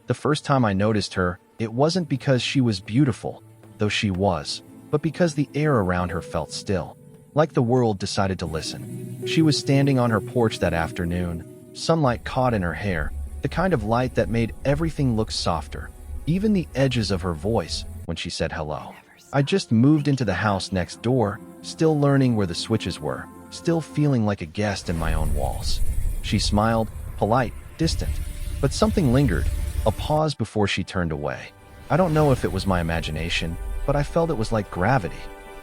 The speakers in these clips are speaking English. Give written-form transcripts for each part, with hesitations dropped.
The first time I noticed her, it wasn't because she was beautiful, though she was, but because the air around her felt still, like the world decided to listen. She was standing on her porch that afternoon, sunlight caught in her hair, the kind of light that made everything look softer, even the edges of her voice when she said hello. I just moved into the house next door, still learning where the switches were, still feeling like a guest in my own walls. She smiled, polite, distant, but something lingered, a pause before she turned away. I don't know if it was my imagination, but I felt it was like gravity.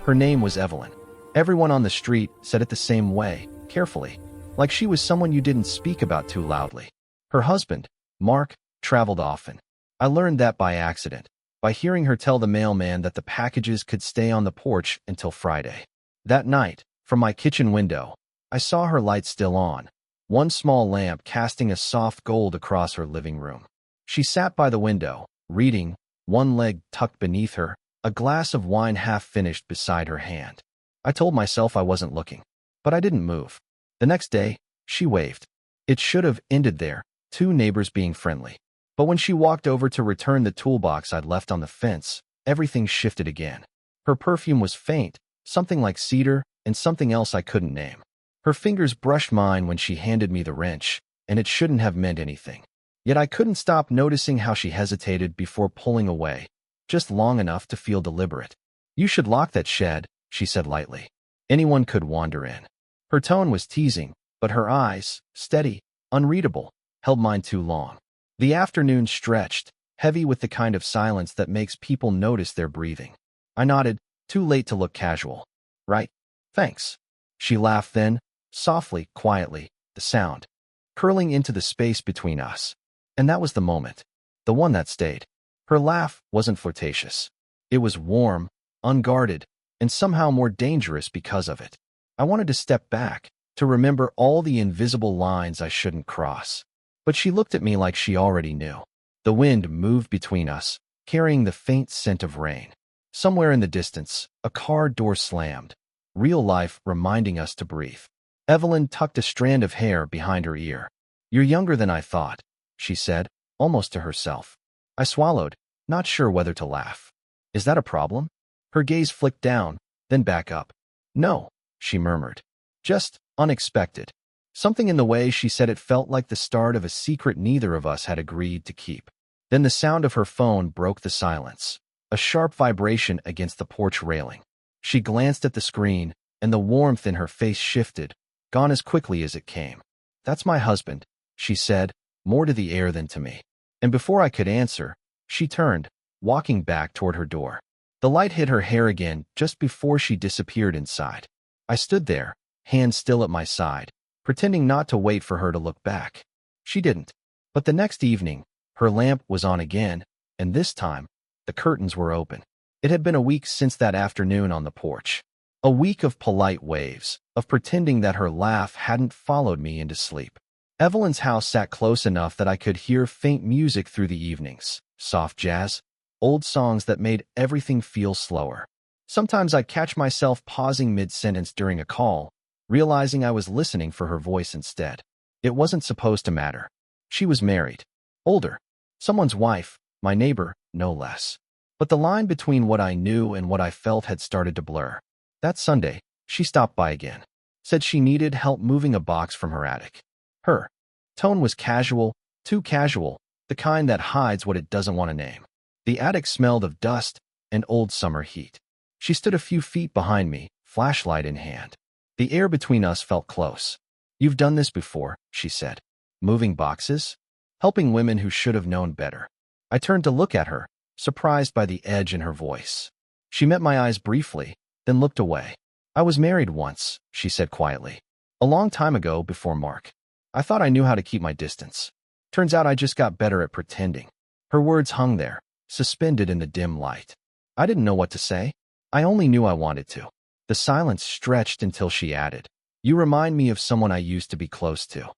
Her name was Evelyn. Everyone on the street said it the same way, carefully, like she was someone you didn't speak about too loudly. Her husband, Mark, traveled often. I learned that by accident, by hearing her tell the mailman that the packages could stay on the porch until Friday. That night, from my kitchen window, I saw her light still on, one small lamp casting a soft gold across her living room. She sat by the window, reading, one leg tucked beneath her, a glass of wine half finished beside her hand. I told myself I wasn't looking, but I didn't move. The next day, she waved. It should have ended there, two neighbors being friendly. But when she walked over to return the toolbox I'd left on the fence, everything shifted again. Her perfume was faint, something like cedar, and something else I couldn't name. Her fingers brushed mine when she handed me the wrench, and it shouldn't have meant anything. Yet I couldn't stop noticing how she hesitated before pulling away, just long enough to feel deliberate. "You should lock that shed," she said lightly. "Anyone could wander in." Her tone was teasing, but her eyes, steady, unreadable, held mine too long. The afternoon stretched, heavy with the kind of silence that makes people notice their breathing. I nodded, too late to look casual. "Right. Thanks." She laughed then, softly, quietly, the sound curling into the space between us. And that was the moment. The one that stayed. Her laugh wasn't flirtatious. It was warm, unguarded, and somehow more dangerous because of it. I wanted to step back, to remember all the invisible lines I shouldn't cross. But she looked at me like she already knew. The wind moved between us, carrying the faint scent of rain. Somewhere in the distance, a car door slammed, real life reminding us to breathe. Evelyn tucked a strand of hair behind her ear. "You're younger than I thought," she said, almost to herself. I swallowed, not sure whether to laugh. "Is that a problem?" Her gaze flicked down, then back up. "No," she murmured. "Just unexpected." Something in the way she said it felt like the start of a secret neither of us had agreed to keep. Then the sound of her phone broke the silence, a sharp vibration against the porch railing. She glanced at the screen, and the warmth in her face shifted, gone as quickly as it came. "That's my husband," she said, more to the air than to me. And before I could answer, she turned, walking back toward her door. The light hit her hair again just before she disappeared inside. I stood there, hands still at my side, pretending not to wait for her to look back. She didn't. But the next evening, her lamp was on again, and this time, the curtains were open. It had been a week since that afternoon on the porch. A week of polite waves, of pretending that her laugh hadn't followed me into sleep. Evelyn's house sat close enough that I could hear faint music through the evenings, soft jazz, old songs that made everything feel slower. Sometimes I'd catch myself pausing mid-sentence during a call, realizing I was listening for her voice instead. It wasn't supposed to matter. She was married. Older. Someone's wife, my neighbor, no less. But the line between what I knew and what I felt had started to blur. That Sunday, she stopped by again. Said she needed help moving a box from her attic. Her tone was casual, too casual, the kind that hides what it doesn't want to name. The attic smelled of dust and old summer heat. She stood a few feet behind me, flashlight in hand. The air between us felt close. "You've done this before," she said. "Moving boxes? Helping women who should have known better." I turned to look at her, surprised by the edge in her voice. She met my eyes briefly, then looked away. "I was married once," she said quietly. "A long time ago before Mark. I thought I knew how to keep my distance. Turns out I just got better at pretending." Her words hung there, suspended in the dim light. I didn't know what to say. I only knew I wanted to. The silence stretched until she added, "You remind me of someone I used to be close to."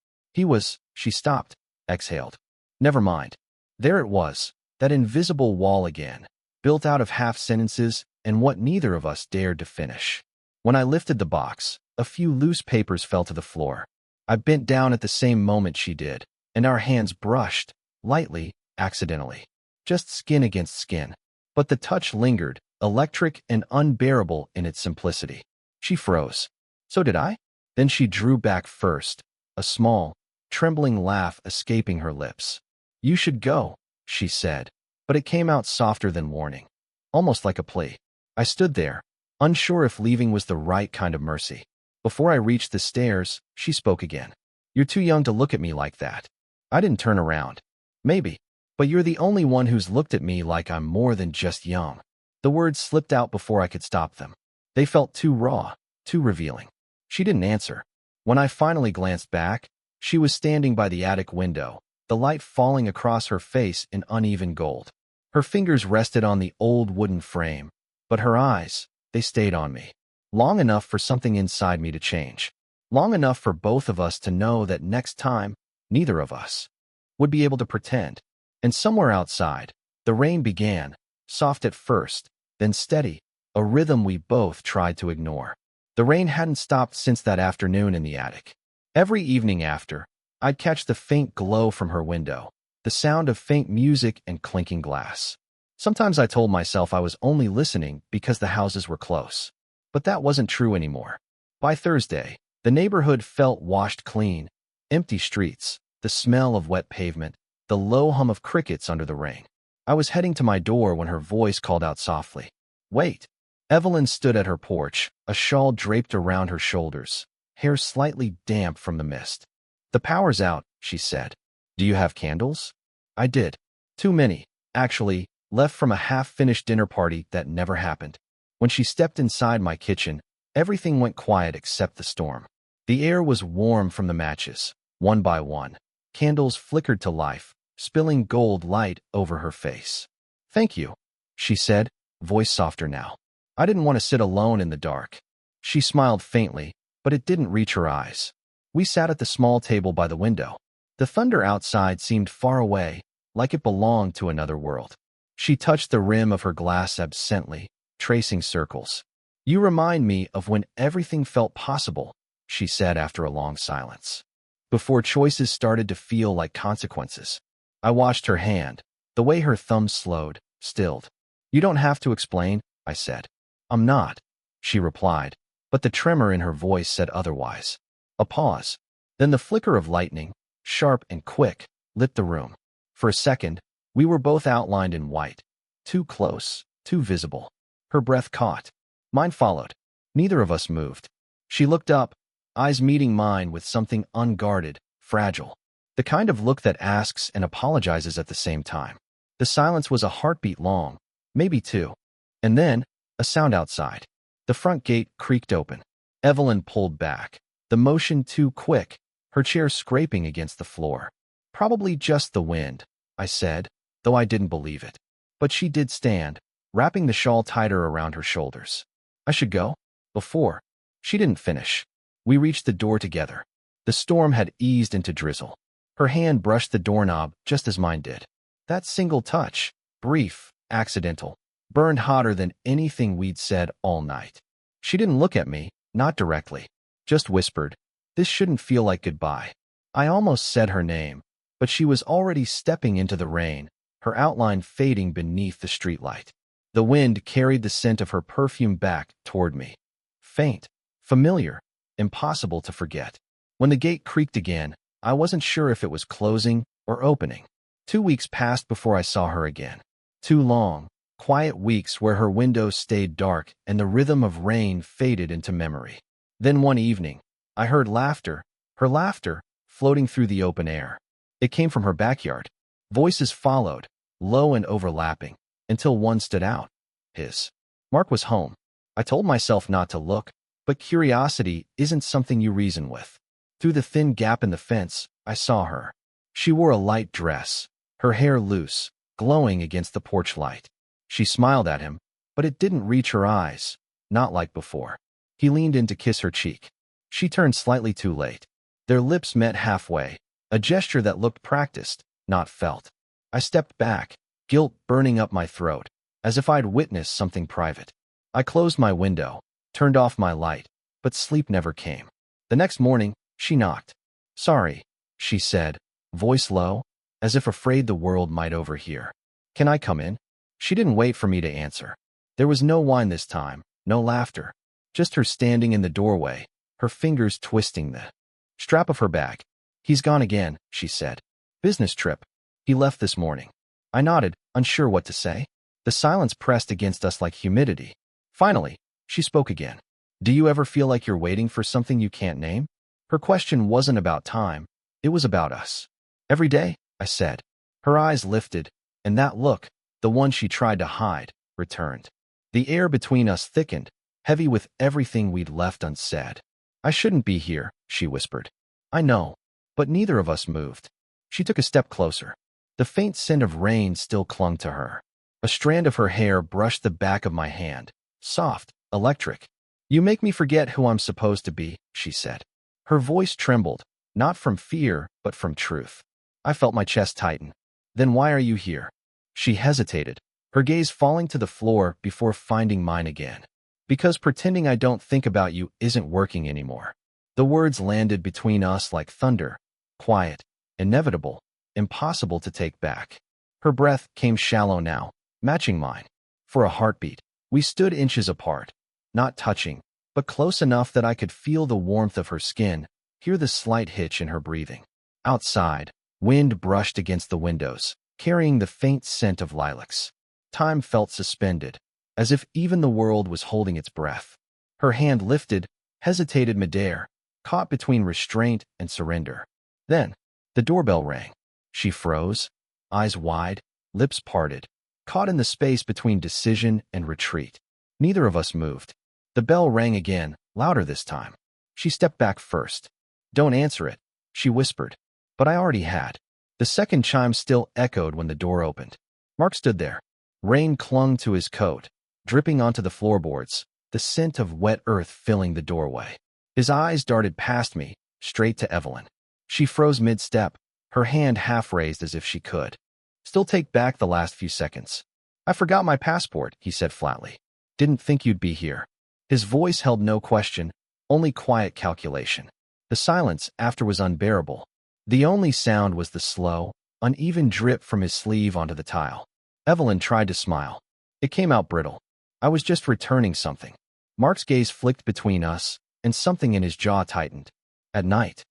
She stopped, exhaled. Never mind. There it was, that invisible wall again, built out of half sentences and what neither of us dared to finish. When I lifted the box, a few loose papers fell to the floor. I bent down at the same moment she did, and our hands brushed, lightly, accidentally. Just skin against skin. But the touch lingered, electric and unbearable in its simplicity. She froze. So did I? Then she drew back first, a small, trembling laugh escaping her lips. You should go, she said, but it came out softer than warning, almost like a plea. I stood there, unsure if leaving was the right kind of mercy. Before I reached the stairs, she spoke again. You're too young to look at me like that. I didn't turn around. Maybe. But you're the only one who's looked at me like I'm more than just young. The words slipped out before I could stop them. They felt too raw, too revealing. She didn't answer. When I finally glanced back, she was standing by the attic window, the light falling across her face in uneven gold. Her fingers rested on the old wooden frame, but her eyes, they stayed on me. Long enough for something inside me to change. Long enough for both of us to know that next time, neither of us would be able to pretend. And somewhere outside, the rain began, soft at first, then steady, a rhythm we both tried to ignore. The rain hadn't stopped since that afternoon in the attic. Every evening after, I'd catch the faint glow from her window, the sound of faint music and clinking glass. Sometimes I told myself I was only listening because the houses were close. But that wasn't true anymore. By Thursday, the neighborhood felt washed clean, empty streets, the smell of wet pavement, the low hum of crickets under the rain. I was heading to my door when her voice called out softly. Wait. Evelyn stood at her porch, a shawl draped around her shoulders, hair slightly damp from the mist. The power's out, she said. Do you have candles? I did. Too many, actually, left from a half-finished dinner party that never happened. When she stepped inside my kitchen, everything went quiet except the storm. The air was warm from the matches. One by one, candles flickered to life, spilling gold light over her face. Thank you, she said, voice softer now. I didn't want to sit alone in the dark. She smiled faintly, but it didn't reach her eyes. We sat at the small table by the window. The thunder outside seemed far away, like it belonged to another world. She touched the rim of her glass absently, tracing circles. You remind me of when everything felt possible, she said after a long silence. Before choices started to feel like consequences. I watched her hand, the way her thumb slowed, stilled. You don't have to explain, I said. I'm not, she replied, but the tremor in her voice said otherwise. A pause. Then the flicker of lightning, sharp and quick, lit the room. For a second, we were both outlined in white. Too close, too visible. Her breath caught. Mine followed. Neither of us moved. She looked up, eyes meeting mine with something unguarded, fragile. The kind of look that asks and apologizes at the same time. The silence was a heartbeat long, maybe two. And then, a sound outside. The front gate creaked open. Evelyn pulled back, the motion too quick, her chair scraping against the floor. Probably just the wind, I said, though I didn't believe it. But she did stand, wrapping the shawl tighter around her shoulders. I should go? Before. She didn't finish. We reached the door together. The storm had eased into drizzle. Her hand brushed the doorknob just as mine did. That single touch, brief, accidental, burned hotter than anything we'd said all night. She didn't look at me, not directly, just whispered, "This shouldn't feel like goodbye." I almost said her name, but she was already stepping into the rain, her outline fading beneath the streetlight. The wind carried the scent of her perfume back toward me. Faint, familiar, impossible to forget. When the gate creaked again, I wasn't sure if it was closing or opening. 2 weeks passed before I saw her again. 2 long, quiet weeks where her windows stayed dark and the rhythm of rain faded into memory. Then one evening, I heard laughter, her laughter, floating through the open air. It came from her backyard. Voices followed, low and overlapping, until one stood out. His. Mark was home. I told myself not to look, but curiosity isn't something you reason with. Through the thin gap in the fence, I saw her. She wore a light dress, her hair loose, glowing against the porch light. She smiled at him, but it didn't reach her eyes, not like before. He leaned in to kiss her cheek. She turned slightly too late. Their lips met halfway, a gesture that looked practiced, not felt. I stepped back, guilt burning up my throat, as if I'd witnessed something private. I closed my window, turned off my light, but sleep never came. The next morning, she knocked. "Sorry," she said, voice low. as if afraid the world might overhear. "Can I come in?" She didn't wait for me to answer. There was no wine this time, no laughter, just her standing in the doorway, her fingers twisting the strap of her bag. "He's gone again," she said. "Business trip. He left this morning." I nodded, unsure what to say. The silence pressed against us like humidity. Finally, she spoke again. "Do you ever feel like you're waiting for something you can't name?" Her question wasn't about time. It was about us. "Every day," I said. Her eyes lifted, and that look, the one she tried to hide, returned. The air between us thickened, heavy with everything we'd left unsaid. "I shouldn't be here," she whispered. "I know." But neither of us moved. She took a step closer. The faint scent of rain still clung to her. A strand of her hair brushed the back of my hand. Soft, electric. "You make me forget who I'm supposed to be," she said. Her voice trembled, not from fear, but from truth. I felt my chest tighten. "Then why are you here?" She hesitated, her gaze falling to the floor before finding mine again. "Because pretending I don't think about you isn't working anymore." The words landed between us like thunder, quiet, inevitable, impossible to take back. Her breath came shallow now, matching mine. For a heartbeat, we stood inches apart, not touching, but close enough that I could feel the warmth of her skin, hear the slight hitch in her breathing. Outside, wind brushed against the windows, carrying the faint scent of lilacs. Time felt suspended, as if even the world was holding its breath. Her hand lifted, hesitated midair, caught between restraint and surrender. Then, the doorbell rang. She froze, eyes wide, lips parted, caught in the space between decision and retreat. Neither of us moved. The bell rang again, louder this time. She stepped back first. "Don't answer it," she whispered. But I already had. The second chime still echoed when the door opened. Mark stood there. Rain clung to his coat, dripping onto the floorboards, the scent of wet earth filling the doorway. His eyes darted past me, straight to Evelyn. She froze mid-step, her hand half raised as if she could still take back the last few seconds. "I forgot my passport," he said flatly. "Didn't think you'd be here." His voice held no question, only quiet calculation. The silence after was unbearable. The only sound was the slow, uneven drip from his sleeve onto the tile. Evelyn tried to smile. It came out brittle. "I was just returning something." Mark's gaze flicked between us, and something in his jaw tightened. "At night."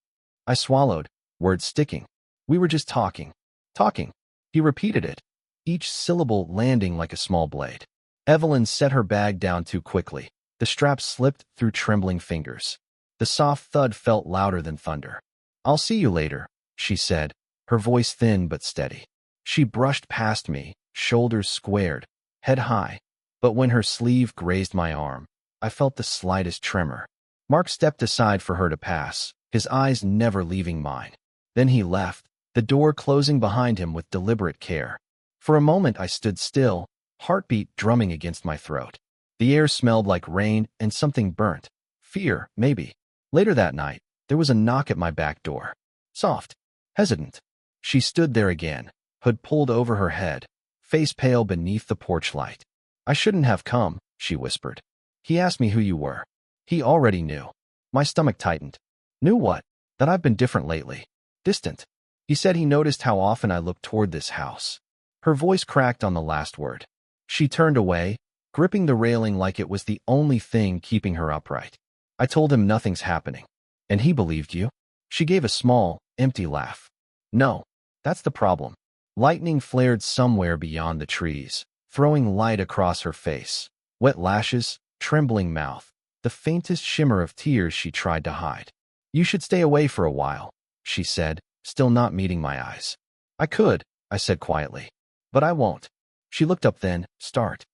I swallowed, words sticking. "We were just talking." "Talking." He repeated it, each syllable landing like a small blade. Evelyn set her bag down too quickly. The strap slipped through trembling fingers. The soft thud felt louder than thunder. "I'll see you later," she said, her voice thin but steady. She brushed past me, shoulders squared, head high, but when her sleeve grazed my arm, I felt the slightest tremor. Mark stepped aside for her to pass, his eyes never leaving mine. Then he left, the door closing behind him with deliberate care. For a moment I stood still, heartbeat drumming against my throat. The air smelled like rain and something burnt. Fear, maybe. Later that night, there was a knock at my back door. Soft, hesitant. She stood there again, hood pulled over her head, face pale beneath the porch light. "I shouldn't have come," she whispered. "He asked me who you were." He already knew. My stomach tightened. "Knew what?" "That I've been different lately. Distant." He said he noticed how often I looked toward this house. Her voice cracked on the last word. She turned away, gripping the railing like it was the only thing keeping her upright. "I told him nothing's happening." "And he believed you?" She gave a small, empty laugh. "No, that's the problem." Lightning flared somewhere beyond the trees, throwing light across her face. Wet lashes, trembling mouth, the faintest shimmer of tears she tried to hide. "You should stay away for a while," she said, still not meeting my eyes. "I could," I said quietly. "But I won't." She looked up then, start.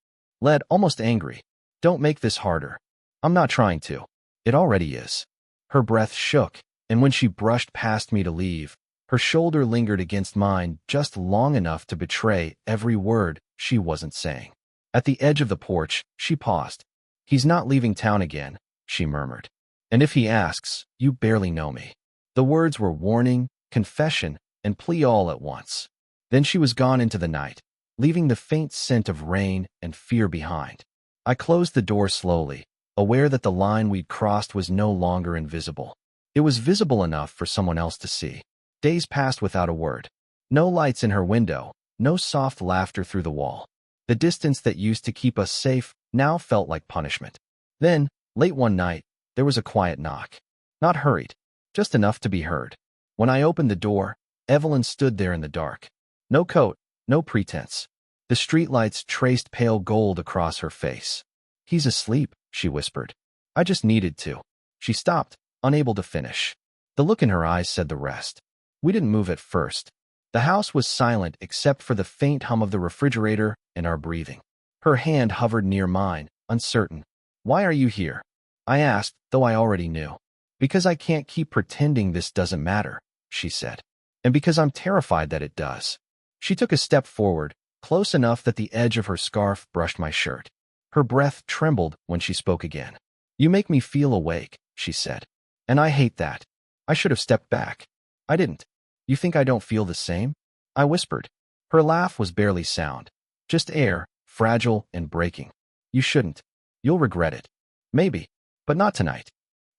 Led, almost angry. "Don't make this harder." "I'm not trying to. It already is." Her breath shook, and when she brushed past me to leave, her shoulder lingered against mine just long enough to betray every word she wasn't saying. At the edge of the porch, she paused. "He's not leaving town again," she murmured. "And if he asks, you barely know me." The words were warning, confession, and plea all at once. Then she was gone into the night, leaving the faint scent of rain and fear behind. I closed the door slowly, aware that the line we'd crossed was no longer invisible. It was visible enough for someone else to see. Days passed without a word. No lights in her window, no soft laughter through the wall. The distance that used to keep us safe now felt like punishment. Then, late one night, there was a quiet knock. Not hurried, just enough to be heard. When I opened the door, Evelyn stood there in the dark. No coat, no pretense. The streetlights traced pale gold across her face. "He's asleep," she whispered. "I just needed to." She stopped, unable to finish. The look in her eyes said the rest. We didn't move at first. The house was silent except for the faint hum of the refrigerator and our breathing. Her hand hovered near mine, uncertain. "Why are you here?" I asked, though I already knew. "Because I can't keep pretending this doesn't matter," she said. "And because I'm terrified that it does." She took a step forward, close enough that the edge of her scarf brushed my shirt. Her breath trembled when she spoke again. "You make me feel awake," she said. "And I hate that." I should have stepped back. I didn't. "You think I don't feel the same?" I whispered. Her laugh was barely sound. Just air, fragile and breaking. "You shouldn't. You'll regret it. Maybe. But not tonight."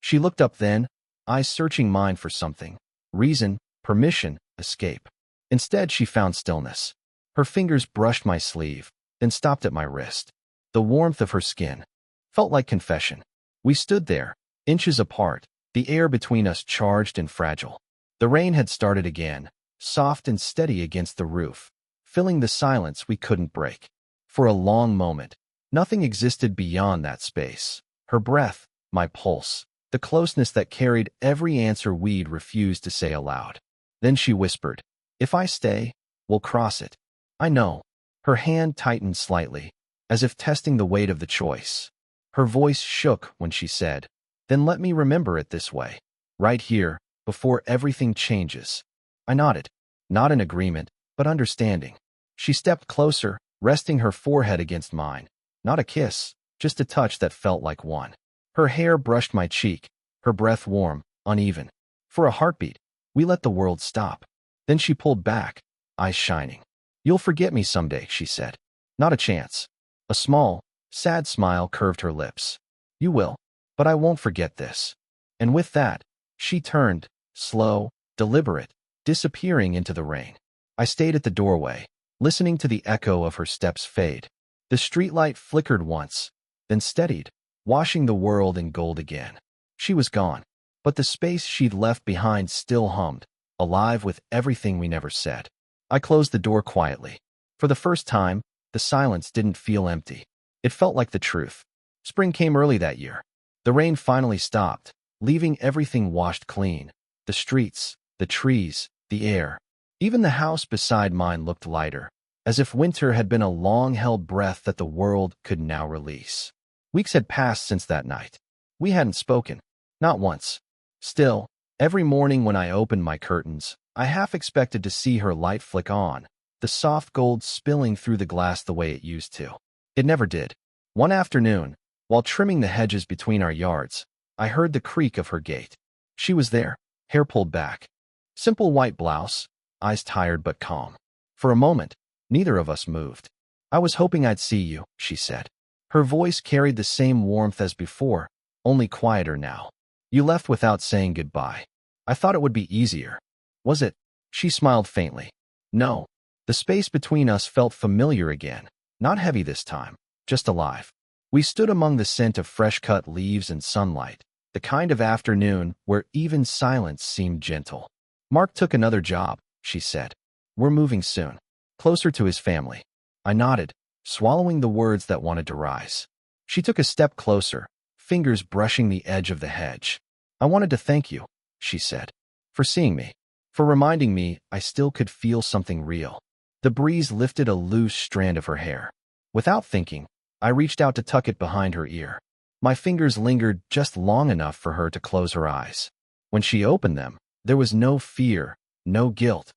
She looked up then, eyes searching mine for something. Reason, permission, escape. Instead, she found stillness. Her fingers brushed my sleeve, then stopped at my wrist. The warmth of her skin felt like confession. We stood there, inches apart, the air between us charged and fragile. The rain had started again, soft and steady against the roof, filling the silence we couldn't break. For a long moment, nothing existed beyond that space. Her breath, my pulse, the closeness that carried every answer we'd refused to say aloud. Then she whispered, "If I stay, we'll cross it." "I know." Her hand tightened slightly, as if testing the weight of the choice. Her voice shook when she said, "Then let me remember it this way. Right here, before everything changes." I nodded. Not in agreement, but understanding. She stepped closer, resting her forehead against mine. Not a kiss, just a touch that felt like one. Her hair brushed my cheek, her breath warm, uneven. For a heartbeat, we let the world stop. Then she pulled back, eyes shining. "You'll forget me someday," she said. "Not a chance." A small, sad smile curved her lips. "You will, but I won't forget this." And with that, she turned, slow, deliberate, disappearing into the rain. I stayed at the doorway, listening to the echo of her steps fade. The streetlight flickered once, then steadied, washing the world in gold again. She was gone, but the space she'd left behind still hummed, alive with everything we never said. I closed the door quietly. For the first time, the silence didn't feel empty. It felt like the truth. Spring came early that year. The rain finally stopped, leaving everything washed clean. The streets, the trees, the air. Even the house beside mine looked lighter, as if winter had been a long-held breath that the world could now release. Weeks had passed since that night. We hadn't spoken. Not once. Still, every morning when I opened my curtains, I half expected to see her light flick on, the soft gold spilling through the glass the way it used to. It never did. One afternoon, while trimming the hedges between our yards, I heard the creak of her gate. She was there, hair pulled back. Simple white blouse, eyes tired but calm. For a moment, neither of us moved. "I was hoping I'd see you," she said. Her voice carried the same warmth as before, only quieter now. "You left without saying goodbye. I thought it would be easier." "Was it?" She smiled faintly. "No." The space between us felt familiar again, not heavy this time, just alive. We stood among the scent of fresh-cut leaves and sunlight, the kind of afternoon where even silence seemed gentle. "Mark took another job," she said. "We're moving soon, closer to his family." I nodded, swallowing the words that wanted to rise. She took a step closer, fingers brushing the edge of the hedge. "I wanted to thank you," she said, "for seeing me, for reminding me I still could feel something real." The breeze lifted a loose strand of her hair. Without thinking, I reached out to tuck it behind her ear. My fingers lingered just long enough for her to close her eyes. When she opened them, there was no fear, no guilt,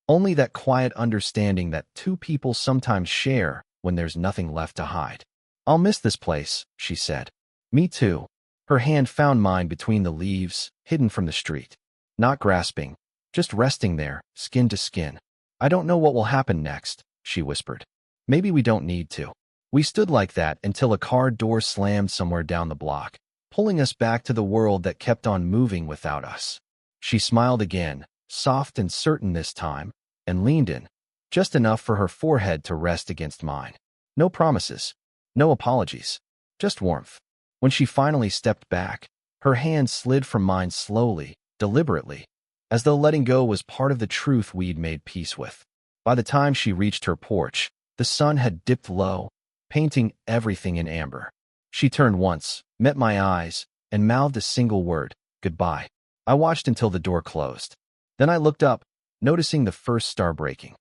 only that quiet understanding that two people sometimes share when there's nothing left to hide. "I'll miss this place," she said. "Me too." Her hand found mine between the leaves, hidden from the street. Not grasping, just resting there, skin to skin. "I don't know what will happen next," she whispered. "Maybe we don't need to." We stood like that until a car door slammed somewhere down the block, pulling us back to the world that kept on moving without us. She smiled again, soft and certain this time, and leaned in, just enough for her forehead to rest against mine. No promises, no apologies, just warmth. When she finally stepped back, her hand slid from mine slowly, deliberately, as though letting go was part of the truth we'd made peace with. By the time she reached her porch, the sun had dipped low, painting everything in amber. She turned once, met my eyes, and mouthed a single word, "Goodbye." I watched until the door closed. Then I looked up, noticing the first star breaking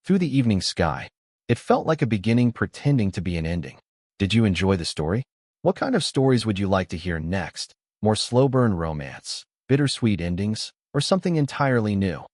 through the evening sky. It felt like a beginning pretending to be an ending. Did you enjoy the story? What kind of stories would you like to hear next? More slow burn romance, bittersweet endings, or something entirely new?